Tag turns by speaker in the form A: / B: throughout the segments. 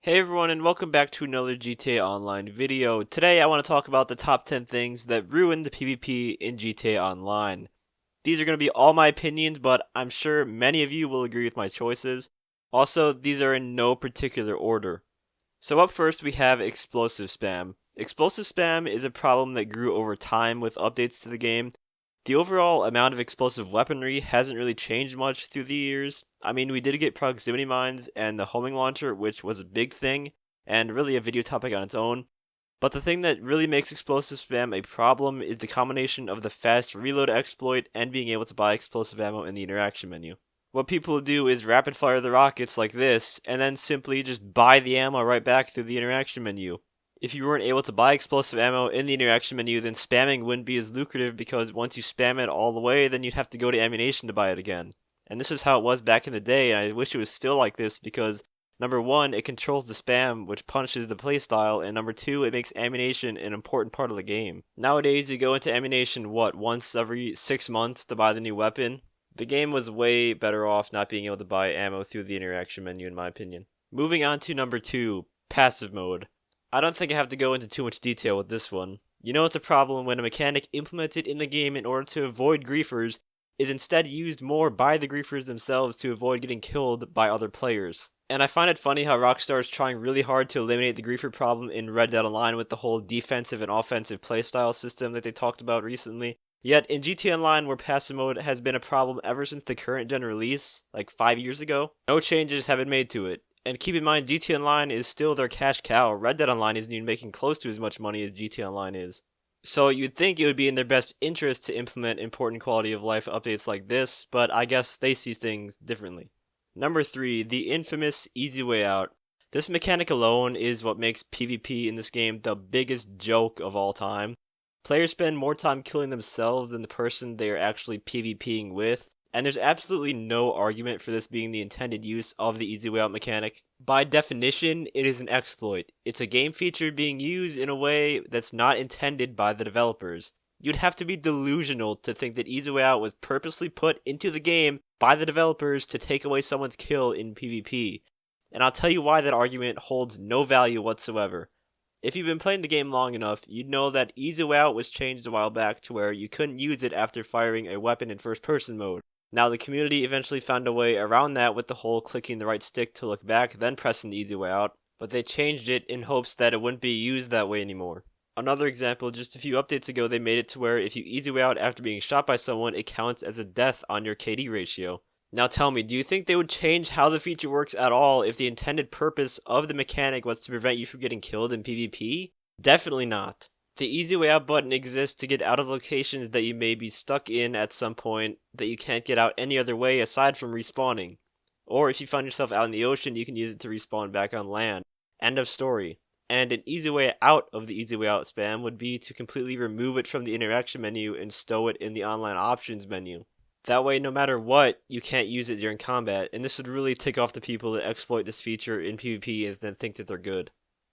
A: Hey everyone, and welcome back to another GTA Online video. Today I want to talk about the top 10 things that ruined the PvP in GTA Online. These are going to be all my opinions, but I'm sure many of you will agree with my choices. Also, these are in no particular order. So up first we have explosive spam. Explosive spam is a problem that grew over time with updates to the game. The overall amount of explosive weaponry hasn't really changed much through the years. I mean, we did get proximity mines and the homing launcher, which was a big thing, and really a video topic on its own. But the thing that really makes explosive spam a problem is the combination of the fast reload exploit and being able to buy explosive ammo in the interaction menu. What people do is rapid fire the rockets like this, and then simply just buy the ammo right back through the interaction menu. If you weren't able to buy explosive ammo in the interaction menu, then spamming wouldn't be as lucrative because once you spam it all the way, then you'd have to go to ammunition to buy it again. And this is how it was back in the day, and I wish it was still like this because number one, it controls the spam, which punishes the playstyle, and number two, it makes ammunition an important part of the game. Nowadays, you go into ammunition, once every 6 months to buy the new weapon? The game was way better off not being able to buy ammo through the interaction menu, in my opinion. Moving on to number two, passive mode. I don't think I have to go into too much detail with this one. You know it's a problem when a mechanic implemented in the game in order to avoid griefers is instead used more by the griefers themselves to avoid getting killed by other players. And I find it funny how Rockstar is trying really hard to eliminate the griefer problem in Red Dead Online with the whole defensive and offensive playstyle system that they talked about recently. Yet in GTA Online, where passive mode has been a problem ever since the current gen release, like 5 years ago, no changes have been made to it. And keep in mind, GTA Online is still their cash cow. Red Dead Online isn't even making close to as much money as GTA Online is. So you'd think it would be in their best interest to implement important quality of life updates like this, but I guess they see things differently. Number 3, the infamous easy way out. This mechanic alone is what makes PvP in this game the biggest joke of all time. Players spend more time killing themselves than the person they are actually PvPing with, and there's absolutely no argument for this being the intended use of the easy way out mechanic. By definition, it is an exploit. It's a game feature being used in a way that's not intended by the developers. You'd have to be delusional to think that easy way out was purposely put into the game by the developers to take away someone's kill in PvP. And I'll tell you why that argument holds no value whatsoever. If you've been playing the game long enough, you'd know that easy way out was changed a while back to where you couldn't use it after firing a weapon in first person mode. Now, the community eventually found a way around that with the whole clicking the right stick to look back, then pressing the easy way out, but they changed it in hopes that it wouldn't be used that way anymore. Another example, just a few updates ago, they made it to where if you easy way out after being shot by someone, it counts as a death on your KD ratio. Now tell me, do you think they would change how the feature works at all if the intended purpose of the mechanic was to prevent you from getting killed in PvP? Definitely not. The easy way out button exists to get out of locations that you may be stuck in at some point that you can't get out any other way aside from respawning. Or if you find yourself out in the ocean, you can use it to respawn back on land. End of story. And an easy way out of the easy way out spam would be to completely remove it from the interaction menu and stow it in the online options menu. That way, no matter what, you can't use it during combat, and this would really tick off the people that exploit this feature in PvP and then think that they're good.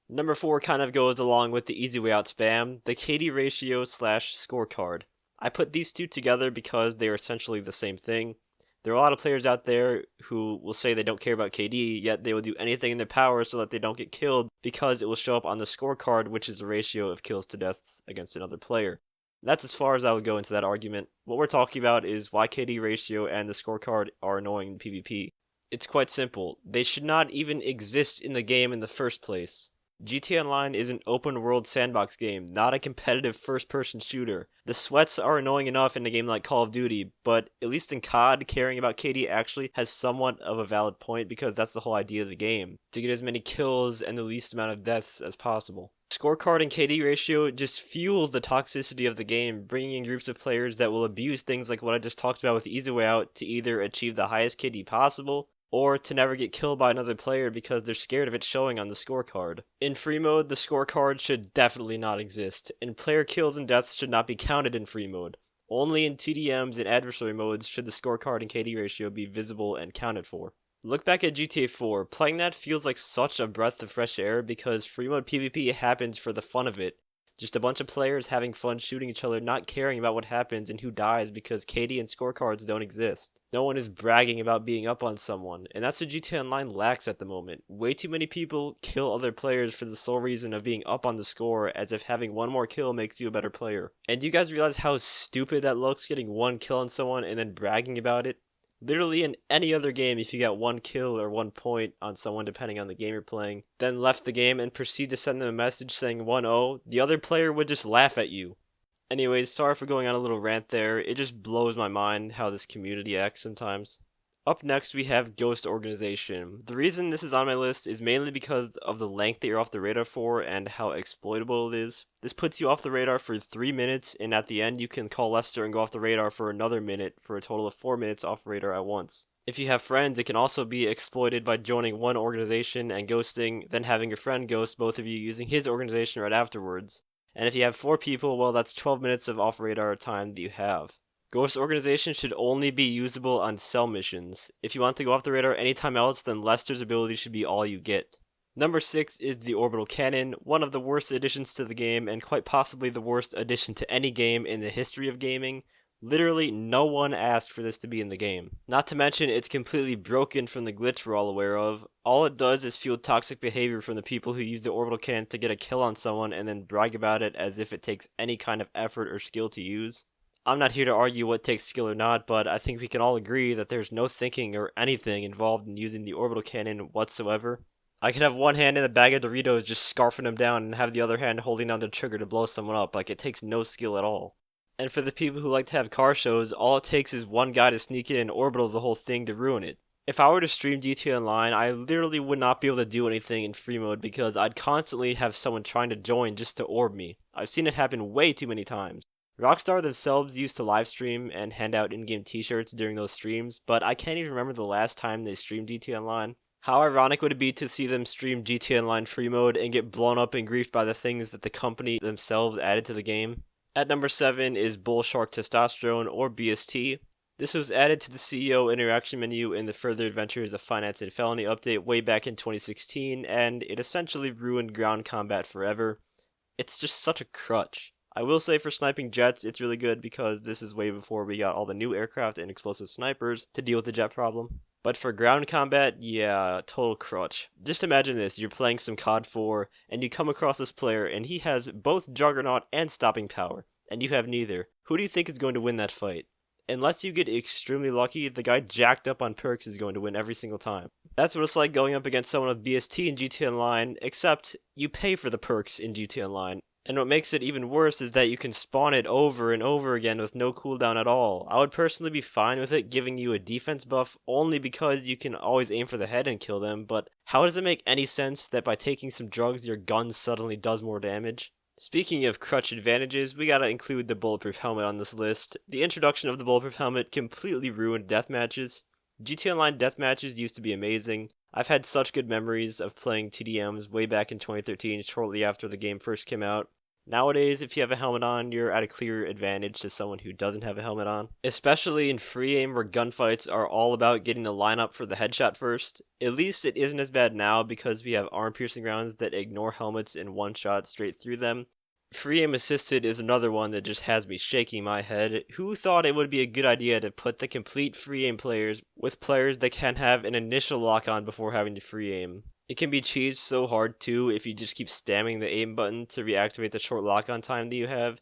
A: Number 4 kind of goes along with the easy way out spam, the KD ratio / scorecard. I put these two together because they are essentially the same thing. There are a lot of players out there who will say they don't care about KD, yet they will do anything in their power so that they don't get killed because it will show up on the scorecard, which is the ratio of kills to deaths against another player. That's as far as I would go into that argument. What we're talking about is why KD ratio and the scorecard are annoying in PvP. It's quite simple. They should not even exist in the game in the first place. GTA Online is an open world sandbox game, not a competitive first person shooter. The sweats are annoying enough in a game like Call of Duty, but at least in COD, caring about KD actually has somewhat of a valid point because that's the whole idea of the game, to get as many kills and the least amount of deaths as possible. Scorecard and KD ratio just fuels the toxicity of the game, bringing in groups of players that will abuse things like what I just talked about with Easy Way Out to either achieve the highest KD possible, or to never get killed by another player because they're scared of it showing on the scorecard. In free mode, the scorecard should definitely not exist, and player kills and deaths should not be counted in free mode. Only in TDMs and adversary modes should the scorecard and KD ratio be visible and counted for. Look back at GTA 4, playing that feels like such a breath of fresh air because free mode PvP happens for the fun of it. Just a bunch of players having fun shooting each other, not caring about what happens and who dies because KD and scorecards don't exist. No one is bragging about being up on someone, and that's what GTA Online lacks at the moment. Way too many people kill other players for the sole reason of being up on the score, as if having one more kill makes you a better player. And do you guys realize how stupid that looks, getting one kill on someone and then bragging about it? Literally in any other game, if you got one kill or 1 point on someone depending on the game you're playing, then left the game and proceed to send them a message saying 1-0, the other player would just laugh at you. Anyways, sorry for going on a little rant there. It just blows my mind how this community acts sometimes. Up next, we have Ghost Organization. The reason this is on my list is mainly because of the length that you're off the radar for and how exploitable it is. This puts you off the radar for 3 minutes, and at the end you can call Lester and go off the radar for another minute for a total of 4 minutes off radar at once. If you have friends, it can also be exploited by joining one organization and ghosting, then having your friend ghost both of you using his organization right afterwards. And if you have 4 people, well, that's 12 minutes of off radar time that you have. Ghost Organization should only be usable on cell missions. If you want to go off the radar anytime else, then Lester's ability should be all you get. Number 6 is the Orbital Cannon, one of the worst additions to the game and quite possibly the worst addition to any game in the history of gaming. Literally no one asked for this to be in the game. Not to mention it's completely broken from the glitch we're all aware of. All it does is fuel toxic behavior from the people who use the Orbital Cannon to get a kill on someone and then brag about it as if it takes any kind of effort or skill to use. I'm not here to argue what takes skill or not, but I think we can all agree that there's no thinking or anything involved in using the Orbital Cannon whatsoever. I could have one hand in a bag of Doritos just scarfing them down and have the other hand holding down the trigger to blow someone up, like it takes no skill at all. And for the people who like to have car shows, all it takes is one guy to sneak in and orbital the whole thing to ruin it. If I were to stream GTA Online, I literally would not be able to do anything in free mode because I'd constantly have someone trying to join just to orb me. I've seen it happen way too many times. Rockstar themselves used to live stream and hand out in-game t-shirts during those streams, but I can't even remember the last time they streamed GTA Online. How ironic would it be to see them stream GTA Online free mode and get blown up and griefed by the things that the company themselves added to the game? At number 7 is Bullshark Testosterone, or BST. This was added to the CEO interaction menu in the Further Adventures of Finance and Felony update way back in 2016, and it essentially ruined ground combat forever. It's just such a crutch. I will say for sniping jets, it's really good because this is way before we got all the new aircraft and explosive snipers to deal with the jet problem. But for ground combat, yeah, total crutch. Just imagine this, you're playing some COD 4, and you come across this player, and he has both Juggernaut and stopping power, and you have neither. Who do you think is going to win that fight? Unless you get extremely lucky, the guy jacked up on perks is going to win every single time. That's what it's like going up against someone with BST in GTA Online, except you pay for the perks in GTA Online. And what makes it even worse is that you can spawn it over and over again with no cooldown at all. I would personally be fine with it giving you a defense buff only because you can always aim for the head and kill them, but how does it make any sense that by taking some drugs your gun suddenly does more damage? Speaking of crutch advantages, we gotta include the Bulletproof Helmet on this list. The introduction of the Bulletproof Helmet completely ruined deathmatches. GTA Online deathmatches used to be amazing. I've had such good memories of playing TDMs way back in 2013, shortly after the game first came out. Nowadays, if you have a helmet on, you're at a clear advantage to someone who doesn't have a helmet on. Especially in free aim where gunfights are all about getting the lineup for the headshot first. At least it isn't as bad now because we have arm-piercing rounds that ignore helmets and one-shot straight through them. Free aim assisted is another one that just has me shaking my head. Who thought it would be a good idea to put the complete free aim players with players that can have an initial lock on before having to free aim? It can be cheesed so hard too if you just keep spamming the aim button to reactivate the short lock on time that you have.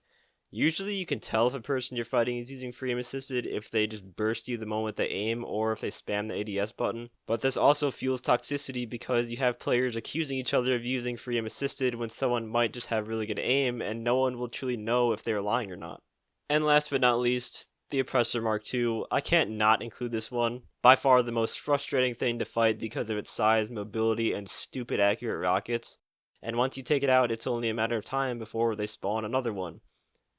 A: Usually you can tell if a person you're fighting is using free aim assisted if they just burst you the moment they aim or if they spam the ADS button. But this also fuels toxicity because you have players accusing each other of using free aim assisted when someone might just have really good aim and no one will truly know if they're lying or not. And last but not least, the Oppressor Mark II. I can't not include this one. By far the most frustrating thing to fight because of its size, mobility, and stupid accurate rockets. And once you take it out, it's only a matter of time before they spawn another one.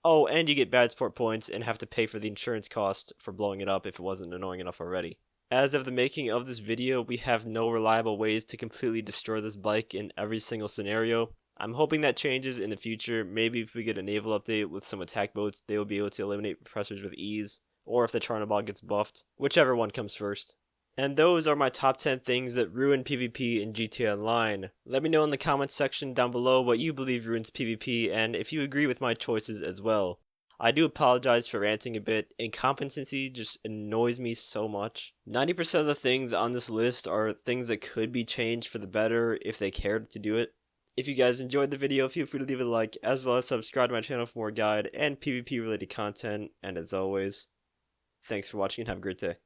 A: Oh, and you get bad sport points and have to pay for the insurance cost for blowing it up if it wasn't annoying enough already. As of the making of this video, we have no reliable ways to completely destroy this bike in every single scenario. I'm hoping that changes in the future. Maybe if we get a naval update with some attack boats, they will be able to eliminate oppressors with ease, or if the Charnabog gets buffed, whichever one comes first. And those are my top 10 things that ruin PvP in GTA Online. Let me know in the comments section down below what you believe ruins PvP and if you agree with my choices as well. I do apologize for ranting a bit. Incompetency just annoys me so much. 90% of the things on this list are things that could be changed for the better if they cared to do it. If you guys enjoyed the video, feel free to leave a like, as well as subscribe to my channel for more guide and PvP related content. And as always, thanks for watching and have a great day.